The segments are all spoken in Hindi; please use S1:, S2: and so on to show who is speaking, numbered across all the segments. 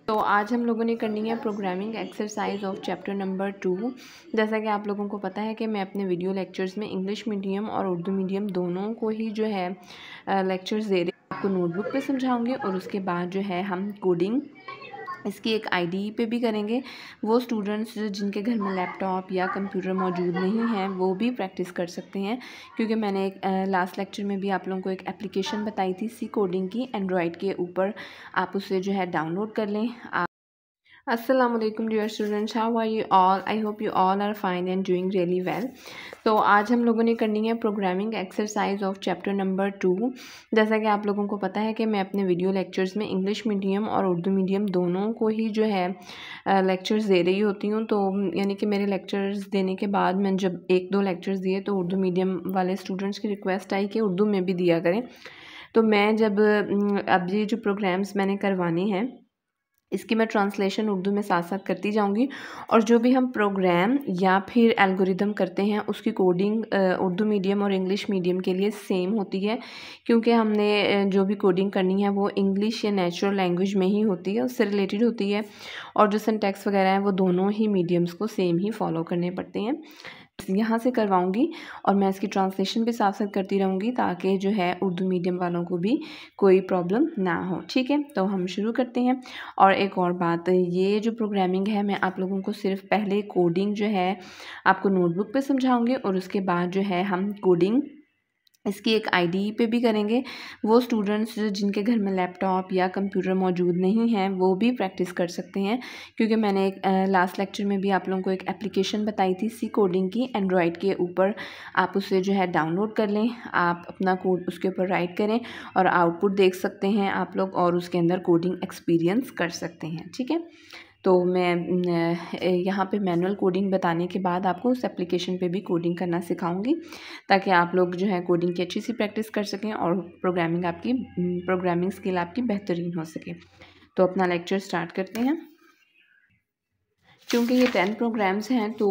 S1: तो आज हम लोगों ने करनी है programming exercise of chapter number 2। जैसा कि आप लोगों को पता है कि मैं अपने वीडियो लेक्चर्स में इंग्लिश मीडियम और उर्दू मीडियम दोनों को ही जो है लेक्चर्स दे रही हूँ। आपको नोटबुक पे समझाऊंगी और उसके बाद जो है हम कोडिंग इसकी एक आईडी पे भी करेंगे। वो स्टूडेंट्स जिनके घर में लैपटॉप या कंप्यूटर मौजूद नहीं है वो भी प्रैक्टिस कर सकते हैं, क्योंकि मैंने एक लास्ट लेक्चर में भी आप लोगों को एक एप्लीकेशन बताई थी सी कोडिंग की एंड्रॉयड के ऊपर। आप उसे जो है डाउनलोड कर लें। Assalamualaikum dear students, how are you all? I hope you all are fine and doing really well. तो आज हम लोगों ने करनी है programming exercise of chapter number 2। जैसा कि आप लोगों को पता है कि मैं अपने वीडियो लेक्चर्स में इंग्लिश मीडियम और उर्दू मीडियम दोनों को ही जो है लेक्चर्स दे रही होती हूँ। तो यानी कि मेरे लेक्चर्स देने के बाद मैंने जब एक दो लेक्चर्स दिए तो उर्दू मीडियम वाले स्टूडेंट्स की रिक्वेस्ट आई कि उर्दू में भी दिया करें। तो मैं जब अब ये जो प्रोग्राम्स मैंने करवाने हैं इसकी मैं ट्रांसलेशन उर्दू में साथ साथ करती जाऊंगी, और जो भी हम प्रोग्राम या फिर एल्गोरिदम करते हैं उसकी कोडिंग उर्दू मीडियम और इंग्लिश मीडियम के लिए सेम होती है, क्योंकि हमने जो भी कोडिंग करनी है वो इंग्लिश या नेचुरल लैंग्वेज में ही होती है, उससे रिलेटेड होती है। और जो सिंटैक्स वगैरह है वो दोनों ही मीडियम्स को सेम ही फॉलो करने पड़ते हैं। यहाँ से करवाऊंगी और मैं इसकी ट्रांसलेशन भी साथ साथ करती रहूँगी ताकि जो है उर्दू मीडियम वालों को भी कोई प्रॉब्लम ना हो। ठीक है, तो हम शुरू करते हैं। और एक और बात, ये जो प्रोग्रामिंग है मैं आप लोगों को सिर्फ पहले कोडिंग जो है आपको नोटबुक पे समझाऊंगी और उसके बाद जो है हम कोडिंग इसकी एक आईडी पे भी करेंगे। वो स्टूडेंट्स जिनके घर में लैपटॉप या कंप्यूटर मौजूद नहीं है वो भी प्रैक्टिस कर सकते हैं, क्योंकि मैंने एक लास्ट लेक्चर में भी आप लोगों को एक एप्लीकेशन बताई थी सी कोडिंग की एंड्रॉयड के ऊपर। आप उसे जो है डाउनलोड कर लें, आप अपना कोड उसके ऊपर राइट करें और आउटपुट देख सकते हैं आप लोग, और उसके अंदर कोडिंग एक्सपीरियंस कर सकते हैं। ठीक है, तो मैं यहाँ पे मैनुअल कोडिंग बताने के बाद आपको उस एप्लीकेशन पे भी कोडिंग करना सिखाऊंगी, ताकि आप लोग जो है कोडिंग की अच्छी सी प्रैक्टिस कर सकें और प्रोग्रामिंग स्किल आपकी बेहतरीन हो सके। तो अपना लेक्चर स्टार्ट करते हैं। क्योंकि ये 10 प्रोग्राम्स हैं तो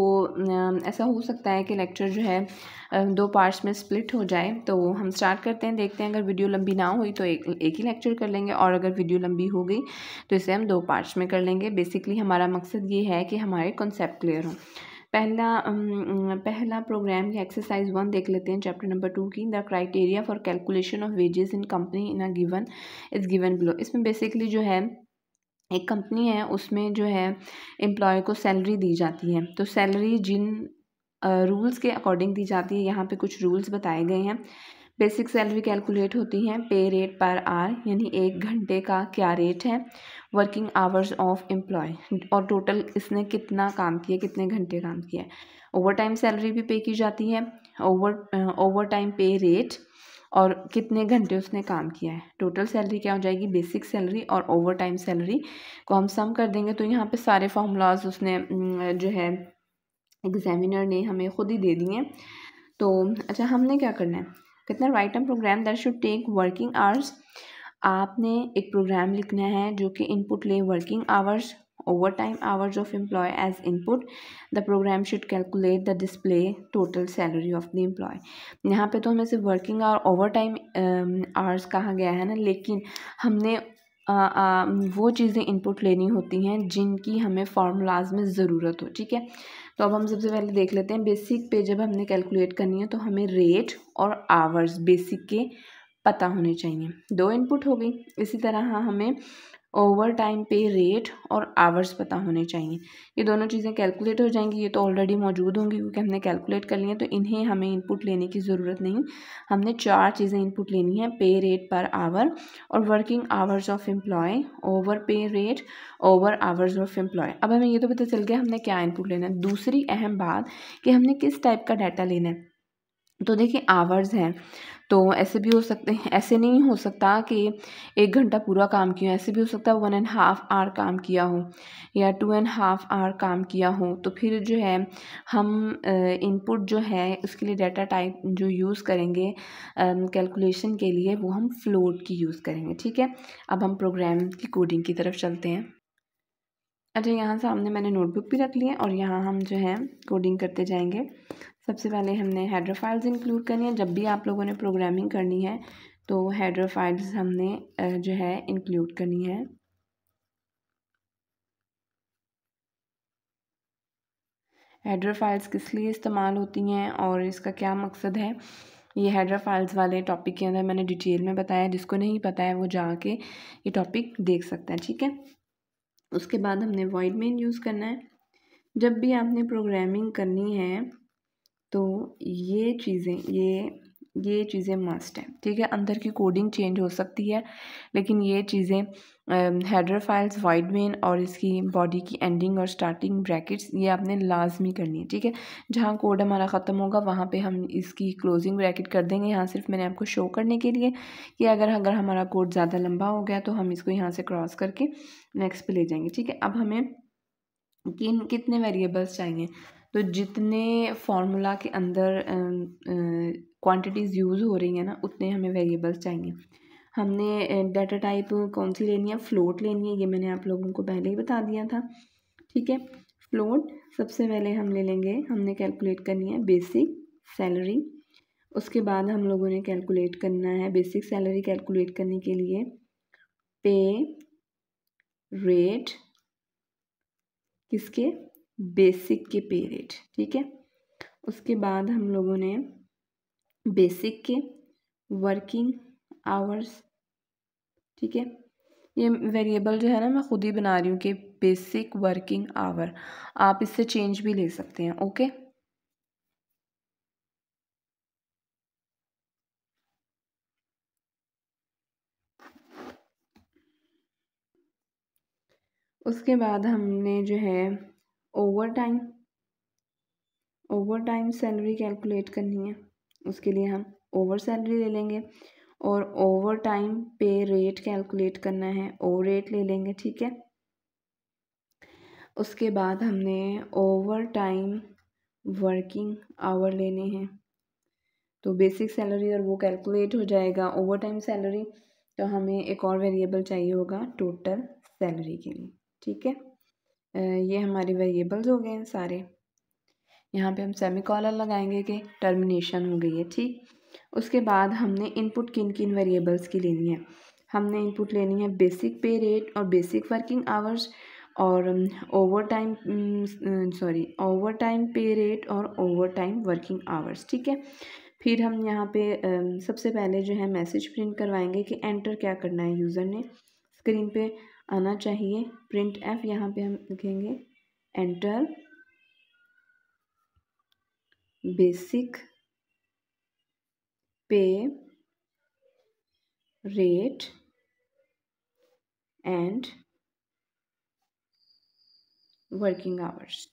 S1: ऐसा हो सकता है कि लेक्चर जो है 2 पार्ट्स में स्प्लिट हो जाए। तो हम स्टार्ट करते हैं, देखते हैं। अगर वीडियो लंबी ना हुई तो एक ही लेक्चर कर लेंगे, और अगर वीडियो लंबी हो गई तो इसे हम 2 पार्ट्स में कर लेंगे। बेसिकली हमारा मकसद ये है कि हमारे कॉन्सेप्ट क्लियर हों। पहला प्रोग्राम या एक्सरसाइज 1 देख लेते हैं चैप्टर नंबर 2 की। The criteria for calculation of wages in company in a given is given below. इसमें बेसिकली जो है एक कंपनी है, उसमें जो है एम्प्लॉय को सैलरी दी जाती है। तो सैलरी जिन रूल्स के अकॉर्डिंग दी जाती है, यहाँ पे कुछ रूल्स बताए गए हैं। बेसिक सैलरी कैलकुलेट होती है पे रेट पर आवर, यानी 1 घंटे का क्या रेट है। वर्किंग आवर्स ऑफ एम्प्लॉय, और टोटल इसने कितना काम किया, कितने घंटे काम किया है। ओवर टाइम सैलरी भी पे की जाती है। ओवर टाइम पे रेट, और कितने घंटे उसने काम किया है। टोटल सैलरी क्या हो जाएगी, बेसिक सैलरी और ओवर टाइम सैलरी को हम सम कर देंगे। तो यहाँ पे सारे फार्मूलाज उसने जो है एग्जामिनर ने हमें खुद ही दे दिए। तो अच्छा, हमने क्या करना है, कितना write an program that should take working hours. आपने एक प्रोग्राम लिखना है जो कि इनपुट ले working hours, over time hours of employee as input. The program should calculate the display total salary of the employee. यहाँ पे तो हमें सिर्फ working hour over time hours कहा गया है ना, लेकिन हमने वो चीज़ें इनपुट लेनी होती हैं जिनकी हमें फार्मूलाज में ज़रूरत हो। ठीक है, तो अब हम सबसे पहले देख लेते हैं बेसिक पे जब हमने कैलकुलेट करनी है तो हमें रेट और आवर्स बेसिक के पता होने चाहिए। 2 इनपुट हो गई। इसी तरह हमें ओवर टाइम पे रेट और आवर्स पता होने चाहिए। ये दोनों चीज़ें कैलकुलेट हो जाएंगी। ये तो ऑलरेडी मौजूद होंगी क्योंकि हमने कैलकुलेट कर लिया, तो इन्हें हमें इनपुट लेने की ज़रूरत नहीं। हमने 4 चीज़ें इनपुट लेनी है, पे रेट पर आवर और working hours of employ, over pay rate, over hours of employ. अब हमें ये तो पता चल गया हमने क्या इनपुट लेना है। दूसरी अहम बात कि हमने किस टाइप का डाटा लेना है। तो देखिए, आवर्स हैं तो ऐसे भी हो सकते हैं, ऐसे नहीं हो सकता कि 1 घंटा पूरा काम किया, ऐसे भी हो सकता है 1.5 आवर काम किया हो या 2.5 आवर काम किया हो। तो फिर जो है हम इनपुट जो है उसके लिए डाटा टाइप जो यूज़ करेंगे कैलकुलेशन के लिए, वो हम फ्लोट की यूज़ करेंगे। ठीक है, अब हम प्रोग्राम की कोडिंग की तरफ चलते हैं। अच्छा, यहाँ सामने मैंने नोटबुक भी रख ली है और यहाँ हम जो है कोडिंग करते जाएंगे। सबसे पहले हमने हेडर फाइल्स इंक्लूड करनी है। जब भी आप लोगों ने प्रोग्रामिंग करनी है तो हेडर फाइल्स हमने जो है इंक्लूड करनी है। हेडर फाइल्स किस लिए इस्तेमाल होती हैं और इसका क्या मकसद है, ये हेडर फाइल्स वाले टॉपिक के अंदर मैंने डिटेल में बताया। जिसको नहीं पता है वो जाके ये टॉपिक देख सकता है, ठीक है। उसके बाद हमने वॉइड मेन यूज़ करना है। जब भी आपने प्रोग्रामिंग करनी है तो ये चीज़ें मस्ट है, ठीक है। अंदर की कोडिंग चेंज हो सकती है लेकिन ये चीज़ें हेडर फाइल्स, वॉइड मेन और इसकी बॉडी की एंडिंग और स्टार्टिंग ब्रैकेट्स ये आपने लाजमी करनी है, ठीक है। जहाँ कोड हमारा ख़त्म होगा वहाँ पे हम इसकी क्लोजिंग ब्रैकेट कर देंगे। यहाँ सिर्फ मैंने आपको शो करने के लिए कि अगर हमारा कोड ज़्यादा लंबा हो गया तो हम इसको यहाँ से क्रॉस करके नेक्स्ट पे ले जाएंगे, ठीक है। अब हमें कितने वेरिएबल्स चाहिए, तो जितने फार्मूला के अंदर क्वांटिटीज़ यूज़ हो रही हैं ना उतने हमें वेरिएबल्स चाहिए। हमने डाटा टाइप कौन सी लेनी है, फ्लोट लेनी है, ये मैंने आप लोगों को पहले ही बता दिया था, ठीक है। फ्लोट सबसे पहले हम ले लेंगे, हमने कैलकुलेट करनी है बेसिक सैलरी। उसके बाद हम लोगों ने कैलकुलेट करना है बेसिक सैलरी कैलकुलेट करने के लिए पे रेट, किसके, बेसिक के पे रेट, ठीक है। उसके बाद हम लोगों ने बेसिक के वर्किंग आवर्स, ठीक है। ये वेरिएबल जो है ना मैं खुद ही बना रही हूँ कि बेसिक वर्किंग आवर, आप इससे चेंज भी ले सकते हैं, ओके। उसके बाद हमने जो है ओवर टाइम सैलरी कैलकुलेट करनी है। उसके लिए हम ओवर सैलरी ले लेंगे और over time pay rate calculate करना है, ओ रेट ले लेंगे, ठीक है। उसके बाद हमने ओवर टाइम वर्किंग आवर लेने हैं, तो बेसिक सैलरी और वो कैलकुलेट हो जाएगा ओवर टाइम सैलरी, तो हमें एक और वेरिएबल चाहिए होगा टोटल सैलरी के लिए, ठीक है। ये हमारे वेरिएबल्स हो गए हैं सारे। यहाँ पे हम सेमीकोलन लगाएंगे कि टर्मिनेशन हो गई है, ठीक। उसके बाद हमने इनपुट किन किन वेरिएबल्स की लेनी है, हमने इनपुट लेनी है बेसिक पे रेट और बेसिक वर्किंग आवर्स और ओवर टाइम पे रेट और ओवर टाइम वर्किंग आवर्स, ठीक है। फिर हम यहाँ पे सबसे पहले जो है मैसेज प्रिंट करवाएंगे कि एंटर क्या करना है, यूज़र ने स्क्रीन पे आना चाहिए प्रिंट एफ। यहाँ पे हम लिखेंगे एंटर बेसिक पे रेट एंड वर्किंग आवर्स।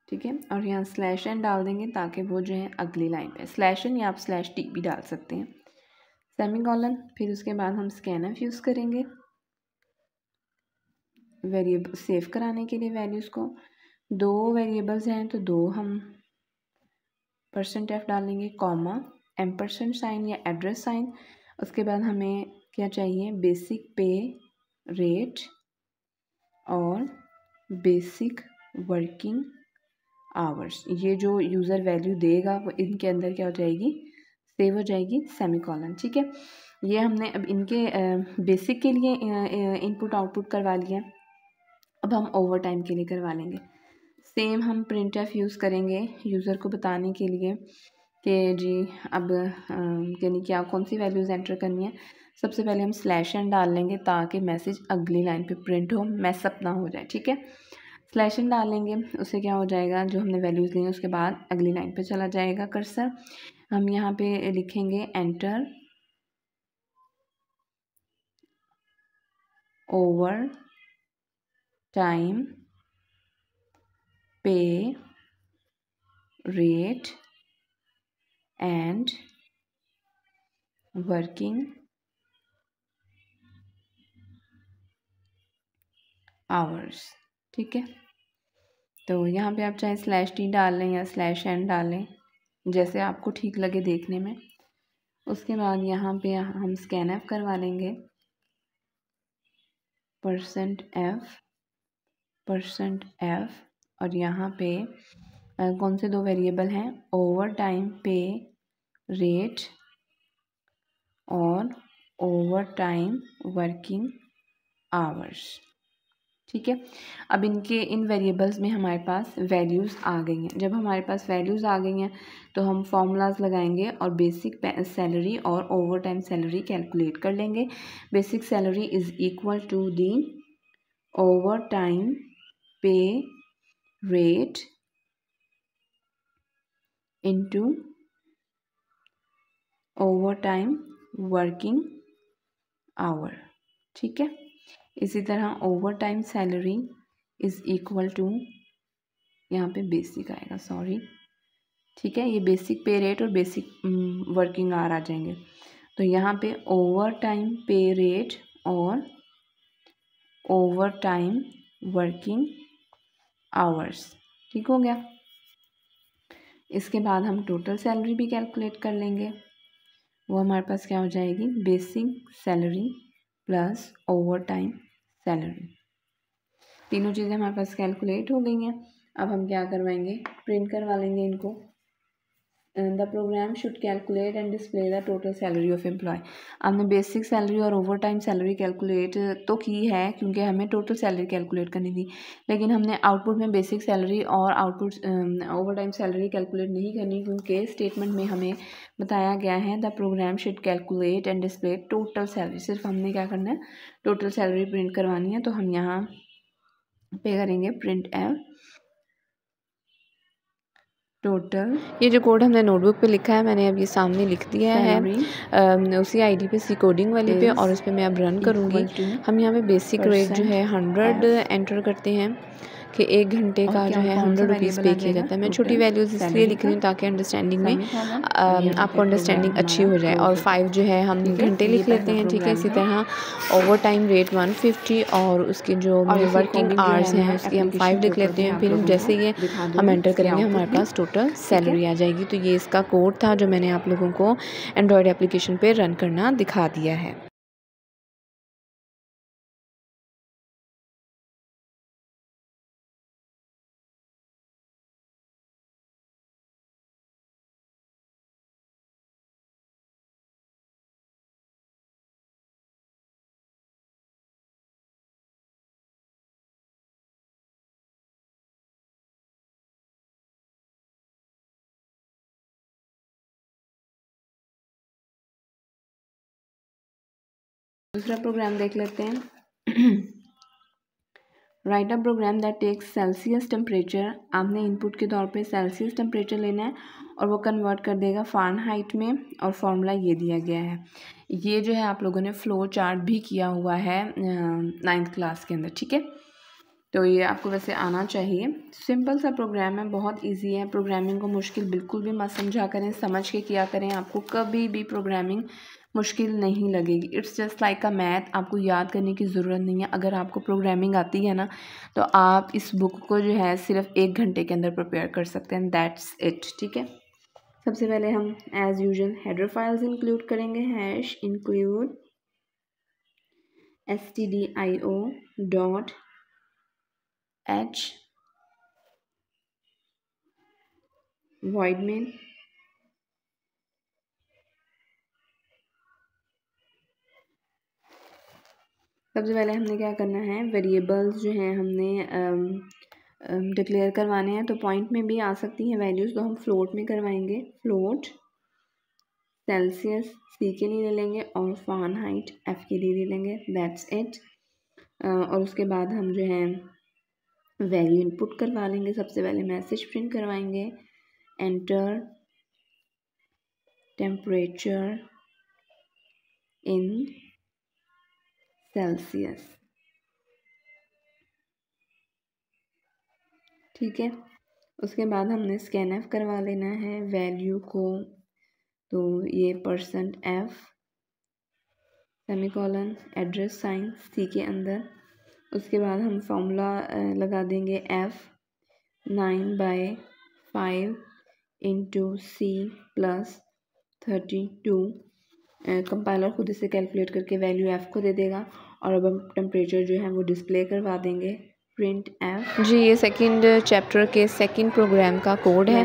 S1: ठीक है, और यहाँ स्लैश एन डाल देंगे ताकि वो जो है अगली लाइन पे स्लैश एन या आप स्लैश टी भी डाल सकते हैं, सेमीकोलन। फिर उसके बाद हम स्कैनफ यूज़ करेंगे वेरिएबल सेव कराने के लिए वैल्यूज़ को। दो वेरिएबल्स हैं तो दो हम %f डालेंगे, कॉमा एम्परसेंड साइन या एड्रेस साइन। उसके बाद हमें क्या चाहिए, बेसिक पे रेट और बेसिक वर्किंग आवर्स। ये जो यूज़र वैल्यू देगा वो इनके अंदर क्या हो जाएगी, सेव हो जाएगी, सेमीकोलन, ठीक है। ये हमने अब इनके बेसिक के लिए इनपुट आउटपुट करवा लिया। अब हम ओवर टाइम के लिए करवा लेंगे। सेम हम प्रिंट एफ यूज़ करेंगे यूज़र को बताने के लिए कि जी अब यानी कि आप कौन सी वैल्यूज़ एंटर करनी है। सबसे पहले हम स्लैश एन डाल लेंगे ताकि मैसेज अगली लाइन पे प्रिंट हो, मैसअप ना हो जाए, ठीक है। स्लैश एन डालेंगे, उससे क्या हो जाएगा, जो हमने वैल्यूज़ ली हैं उसके बाद अगली लाइन पे चला जाएगा कर्सर। हम यहाँ पे लिखेंगे enter over time pay rate and working hours, ठीक है। तो यहाँ पे आप चाहे स्लैश टी डाल लें या स्लैश एन डालें, जैसे आपको ठीक लगे देखने में। उसके बाद यहाँ पे हम स्कैनफ करवा लेंगे %f और यहाँ पे कौन से दो वेरिएबल हैं, ओवर टाइम पे रेट और ओवर टाइम वर्किंग आवर्स। ठीक है, अब इनके इन वेरिएबल्स में हमारे पास वैल्यूज़ आ गई हैं। जब हमारे पास वैल्यूज़ आ गई हैं तो हम फॉर्मूलाज लगाएंगे और बेसिक सैलरी और ओवर टाइम सैलरी कैलकुलेट कर लेंगे। Basic salary is equal to the overtime pay rate into overtime working hour. ठीक है, इसी तरह over time salary is equal to, यहाँ पे बेसिक आएगा, सॉरी, ठीक है, ये बेसिक पे रेट और बेसिक वर्किंग आवर आ जाएंगे। तो यहाँ पे ओवर टाइम पे रेट और ओवर टाइम वर्किंग आवर्स। ठीक हो गया। इसके बाद हम टोटल सैलरी भी कैलकुलेट कर लेंगे। वो हमारे पास क्या हो जाएगी, basic salary plus over time salary. तीनों चीज़ें हमारे पास कैलकुलेट हो गई हैं। अब हम क्या करवाएंगे, प्रिंट करवा लेंगे इनको। The program should calculate and display the total salary of employee. हमने बेसिक सैलरी और ओवर टाइम सैलरी कैलकुलेट तो की है क्योंकि हमें टोटल सैलरी कैलकुलेट करनी थी, लेकिन हमने आउटपुट में बेसिक सैलरी और output over time salary calculate नहीं करनी, क्योंकि स्टेटमेंट में हमें बताया गया है the program should calculate and display total salary. सिर्फ हमने क्या करना है, टोटल सैलरी प्रिंट करवानी है। तो हम यहाँ पे करेंगे प्रिंट एफ टोटल। ये जो कोड हमने नोटबुक पे लिखा है मैंने अब ये सामने लिख दिया है उसी आईडी पे, सी कोडिंग वाली पे, और उस पर मैं अब रन करूँगी। हम यहाँ पे बेसिक रेट जो है 100 एंटर करते हैं कि 1 घंटे का जो है 100 रुपीज़ पे किया जाता है। मैं छोटी वैल्यूज़ इसलिए लिख रही हूँ ताकि अंडरस्टैंडिंग में आपको अंडरस्टैंडिंग अच्छी हो जाए। और 5 जो है हम घंटे लिख लेते हैं। ठीक है, इसी तरह ओवर टाइम रेट 150 और उसके जो वर्किंग आवर्स हैं उसकी हम 5 लिख लेते हैं। फिर जैसे ये हम एंटर करेंगे हमारे पास टोटल सैलरी आ जाएगी। तो ये इसका कोड था जो मैंने आप लोगों को एंड्रॉयड एप्लीकेशन पे रन करना दिखा दिया है। दूसरा प्रोग्राम देख लेते हैं। Write a program that takes Celsius temperature. आपने इनपुट के तौर पे सेल्सियस टेम्परेचर लेना है और वो कन्वर्ट कर देगा फ़ारेनहाइट में, और फॉर्मूला ये दिया गया है। ये जो है आप लोगों ने फ्लो चार्ट भी किया हुआ है 9th क्लास के अंदर। ठीक है, तो ये आपको वैसे आना चाहिए। सिंपल सा प्रोग्राम है, बहुत इजी है। प्रोग्रामिंग को मुश्किल बिल्कुल भी मत समझा करें, समझ के किया करें। आपको कभी भी प्रोग्रामिंग मुश्किल नहीं लगेगी। It's just like a math, आपको याद करने की ज़रूरत नहीं है। अगर आपको प्रोग्रामिंग आती है ना तो आप इस बुक को जो है सिर्फ 1 घंटे के अंदर प्रिपेयर कर सकते हैं। That's it. ठीक है, सबसे पहले हम as usual header files include करेंगे। Hash include stdio h void main सबसे पहले हमने क्या करना है, वेरिएबल्स जो हैं हमने डिक्लेयर करवाने हैं। तो पॉइंट में भी आ सकती हैं वैल्यूज़, तो हम फ्लोट में करवाएंगे। फ्लोट सेल्सियस सी के लिए ले लेंगे और फ़ारेनहाइट एफ के लिए ले लेंगे। That's it. और उसके बाद हम जो है वैल्यू इनपुट करवा लेंगे। सबसे पहले मैसेज प्रिंट करवाएंगे, एंटर टेम्परेचर इन सेल्सियस। ठीक है, उसके बाद हमने स्कैन करवा लेना है वैल्यू को। तो ये %f सेमीकोलन एड्रेस साइन सी के अंदर। उसके बाद हम फॉर्मूला लगा देंगे f 9/5 × c + 32। कंपाइलर खुद इसे कैलकुलेट करके वैल्यू f को दे देगा। और अब हम टेम्परेचर जो है वो डिस्प्ले करवा देंगे। Print f.
S2: जी ये सेकंड चैप्टर के सेकंड प्रोग्राम का कोड है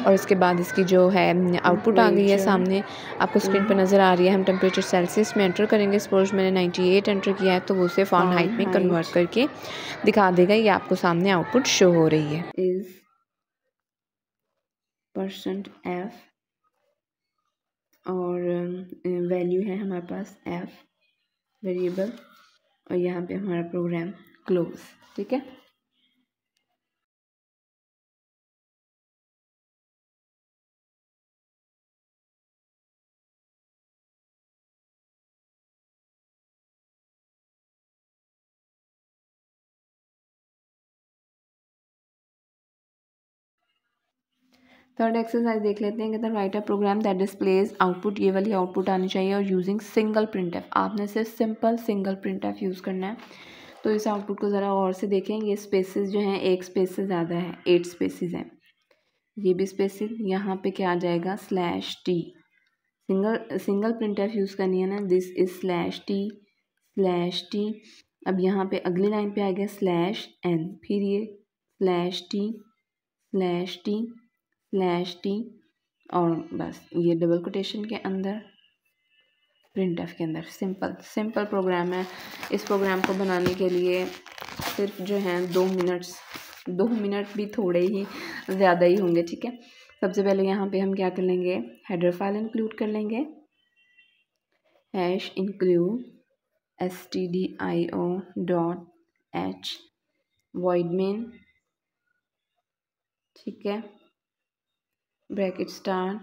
S2: और इसके बाद इसकी जो है आउटपुट आ गई है सामने आपको स्क्रीन पर नज़र आ रही है। हम टेम्परेचर सेल्सियस में एंटर करेंगे। सपोज मैंने 98 एंटर किया है तो वो उसे फ़ारेनहाइट में कन्वर्ट करके दिखा देगा। ये आपको सामने आउटपुट शो हो रही है।
S1: इज़ %f और वैल्यू है हमारे पास f वेरिएबल और यहाँ पे हमारा प्रोग्राम क्लोज। ठीक है। थर्ड एक्सरसाइज देख लेते हैं। कहते हैं write a program that displays output. ये वाली आउटपुट आनी चाहिए और यूजिंग सिंगल प्रिंट एफ। आपने सिर्फ simple single print F use करना है। तो इस आउटपुट को ज़रा और से देखें। ये स्पेसेस जो हैं एक स्पेस से ज़्यादा है, 8 स्पेसेस हैं। ये भी स्पेसेस यहाँ पे क्या आ जाएगा /t। Single print F use करनी है ना। This is /t। अब यहाँ पे अगली लाइन पे आ गया /n, फिर ये /t और बस ये डबल कोटेशन के अंदर प्रिंट एफ के अंदर। सिंपल प्रोग्राम है। इस प्रोग्राम को बनाने के लिए सिर्फ जो है 2 मिनट भी थोड़े ही ज़्यादा ही होंगे। ठीक है। सबसे पहले यहाँ पे हम क्या कर लेंगे, हेडर फाइल इंक्लूड कर लेंगे। #include stdio.h void main। ठीक है। Bracket star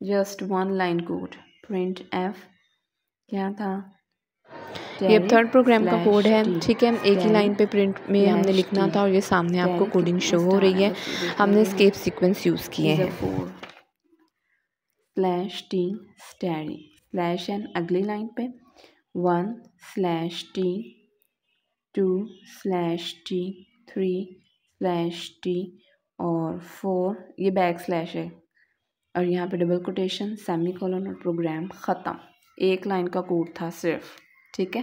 S1: just 1 line code print F क्या था,
S2: ये थर्ड प्रोग्राम का कोड है। ठीक है। एक ही लाइन पे प्रिंट में हमने लिखना था और ये सामने आपको कोडिंग शो हो रही है। हमने एस्केप सीक्वेंस यूज़ किए हैं।
S1: /t स्टैरी /n अगली लाइन पे 1/t 2/t 3/t और 4 ये बैकस्लैश है और यहाँ पे डबल कोटेशन सेमीकोलन और प्रोग्राम ख़त्म। एक लाइन का कोड था सिर्फ। ठीक है।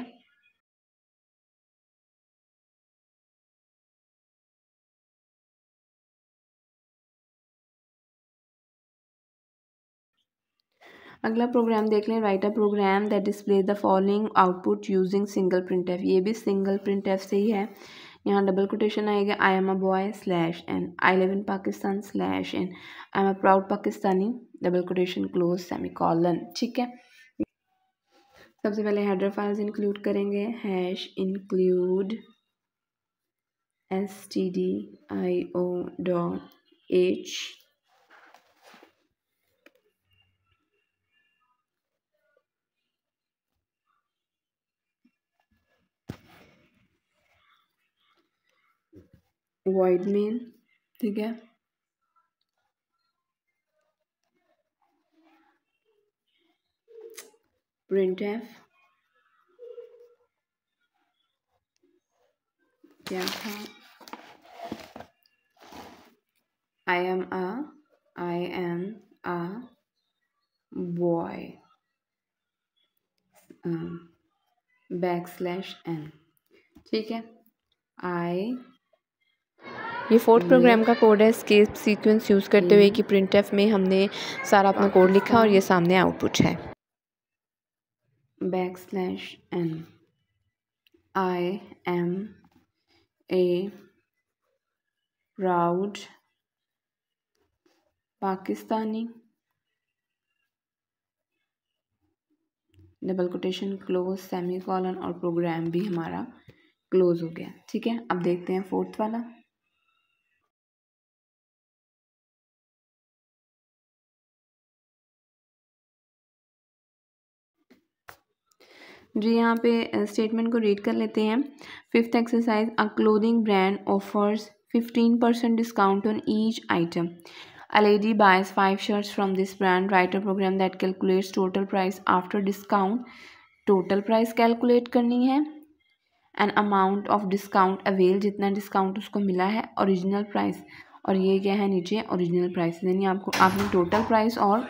S1: अगला प्रोग्राम देख लें। Write a program that display the following output using single printf. ये भी सिंगल प्रिंट एफ से ही है। यहाँ डबल कोटेशन आएगा I am a boy /n I live in Pakistan /n I am a proud Pakistani double quotation close semicolon. ठीक है। सबसे पहले हेडर फाइल्स इंक्लूड करेंगे। #include stdio.h void main। ठीक है। प्रिंट एफ क्या था, I am a boy /n। ठीक है।
S2: ये फोर्थ प्रोग्राम का कोड है। एस्केप सीक्वेंस यूज़ करते हुए कि प्रिंट एफ में हमने सारा अपना कोड लिखा और ये सामने आउटपुट है।
S1: /n I am a proud Pakistani double quotation close semicolon और प्रोग्राम भी हमारा क्लोज हो गया। ठीक है। अब देखते हैं फोर्थ वाला। जी यहाँ पे स्टेटमेंट को रीड कर लेते हैं। Fifth exercise a clothing brand offers 15% discount on each item. A lady buys 5 shirts from this brand. Write a program that calculates total price after discount. Total price calculate करनी है। An amount of discount avail जितना डिस्काउंट उसको मिला है। ओरिजिनल प्राइस और ये क्या है नीचे ओरिजिनल प्राइस। यानी आपने टोटल प्राइस और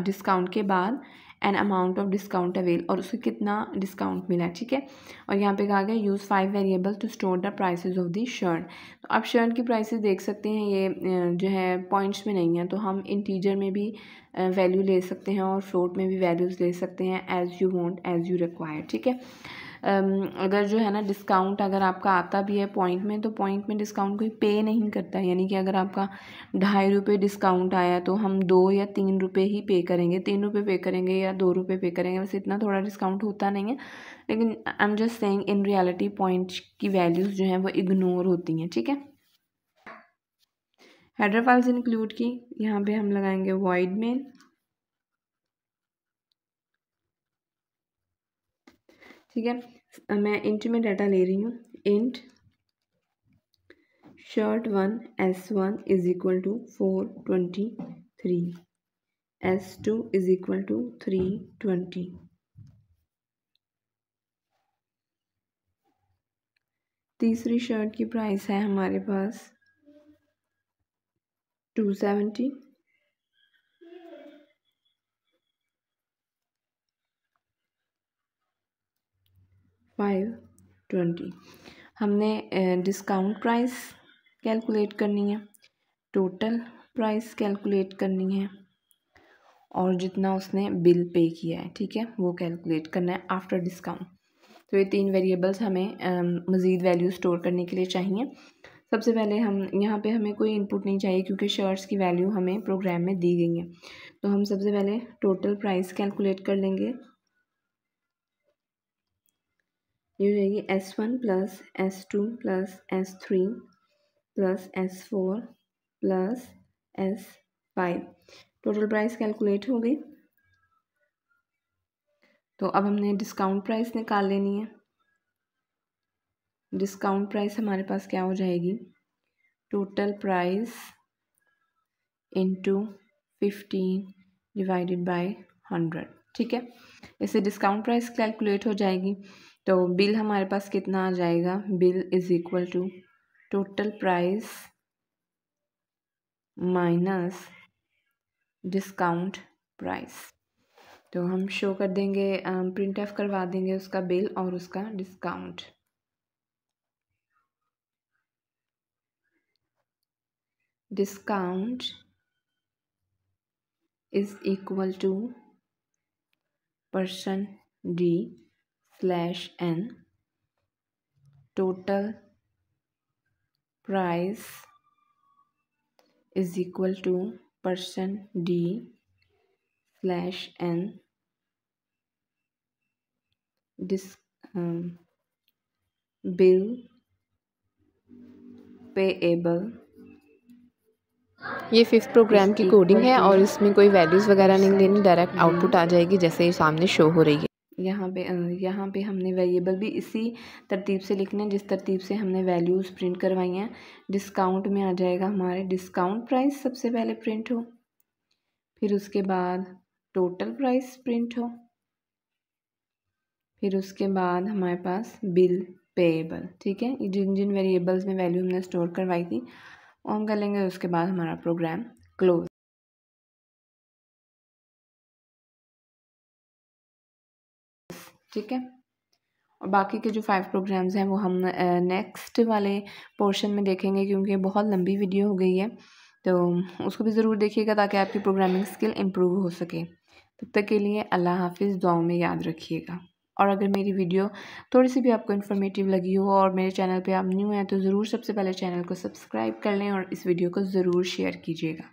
S1: डिस्काउंट के बाद an amount of discount avail, और उसको कितना डिस्काउंट मिला, ठीक है। और यहाँ पे कहा गया use 5 variable to store the prices of the shirt. तो आप शर्ट की प्राइसेस देख सकते हैं, ये जो है पॉइंट्स में नहीं है, तो हम इंटीजर में भी वैल्यू ले सकते हैं और फ्लोट में भी वैल्यूज़ ले सकते हैं, as you want as you require, ठीक है। अगर जो है ना डिस्काउंट अगर आपका आता भी है पॉइंट में, तो पॉइंट में डिस्काउंट कोई पे नहीं करता है, यानी कि अगर आपका 2.5 रुपये डिस्काउंट आया तो हम 2 या 3 रुपये ही पे करेंगे, 3 रुपये पे करेंगे या 2 रुपये पे करेंगे, बस इतना थोड़ा डिस्काउंट होता नहीं है। लेकिन I am just saying in reality point की वैल्यूज़ जो हैं वो इग्नोर होती हैं, ठीक है। हेडर फाइल्स इंक्लूड की, यहाँ पे हम लगाएंगे वॉइड मेन, ठीक है। मैं इंट में डाटा ले रही हूँ, int shirt1 s1 is equal to 423, s2 is equal to 320। तीसरी शर्ट की प्राइस है हमारे पास 270, $520। हमने डिस्काउंट प्राइस कैलकुलेट करनी है, टोटल प्राइस कैलकुलेट करनी है, और जितना उसने बिल पे किया है, ठीक है, वो कैलकुलेट करना है आफ्टर डिस्काउंट। तो ये 3 वेरिएबल्स हमें मज़ीद वैल्यू स्टोर करने के लिए चाहिए। सबसे पहले हम यहाँ पे हमें कोई इनपुट नहीं चाहिए क्योंकि शर्ट्स की वैल्यू हमें प्रोग्राम में दी गई है। तो हम सबसे पहले टोटल प्राइस कैलकुलेट कर लेंगे। ये हो जाएगी S1 plus S2 plus S3 plus S4 plus S5। Total price calculate हो गई। तो अब हमने डिस्काउंट प्राइस निकाल लेनी है। डिस्काउंट प्राइस हमारे पास क्या हो जाएगी, total price into 15 divided by 100, ठीक है। इससे डिस्काउंट प्राइस कैलकुलेट हो जाएगी। तो बिल हमारे पास कितना आ जाएगा, bill is equal to total price minus discount price. तो हम शो कर देंगे, प्रिंट एफ करवा देंगे उसका बिल और उसका discount. Discount is equal to %D/N total price is equal to %D/N bill payable.
S2: ये 5th प्रोग्राम की कोडिंग है और इसमें कोई वैल्यूज़ वगैरह नहीं लेनी, डायरेक्ट आउटपुट आ जाएगी जैसे सामने शो हो रही है।
S1: यहाँ पे हमने वेरिएबल भी इसी तरतीब से लिखना है जिस तरतीब से हमने वैल्यूज़ प्रिंट करवाई हैं। डिस्काउंट में आ जाएगा हमारे डिस्काउंट प्राइस सबसे पहले प्रिंट हो, फिर उसके बाद टोटल प्राइस प्रिंट हो, फिर उसके बाद हमारे पास बिल पेएबल, ठीक है। जिन जिन वेरिएबल्स में वैल्यू हमने स्टोर करवाई थी वो हम कर लेंगे, उसके बाद हमारा प्रोग्राम क्लोज, ठीक है। और बाकी के जो 5 प्रोग्राम्स हैं वो हम नेक्स्ट वाले पोर्शन में देखेंगे क्योंकि बहुत लंबी वीडियो हो गई है, तो उसको भी ज़रूर देखिएगा ताकि आपकी प्रोग्रामिंग स्किल इम्प्रूव हो सके। तब तक के लिए अल्लाह हाफिज़, दुआओं में याद रखिएगा। और अगर मेरी वीडियो थोड़ी सी भी आपको इन्फॉर्मेटिव लगी हो और मेरे चैनल पे आप न्यू हैं तो ज़रूर सबसे पहले चैनल को सब्सक्राइब कर लें और इस वीडियो को ज़रूर शेयर कीजिएगा।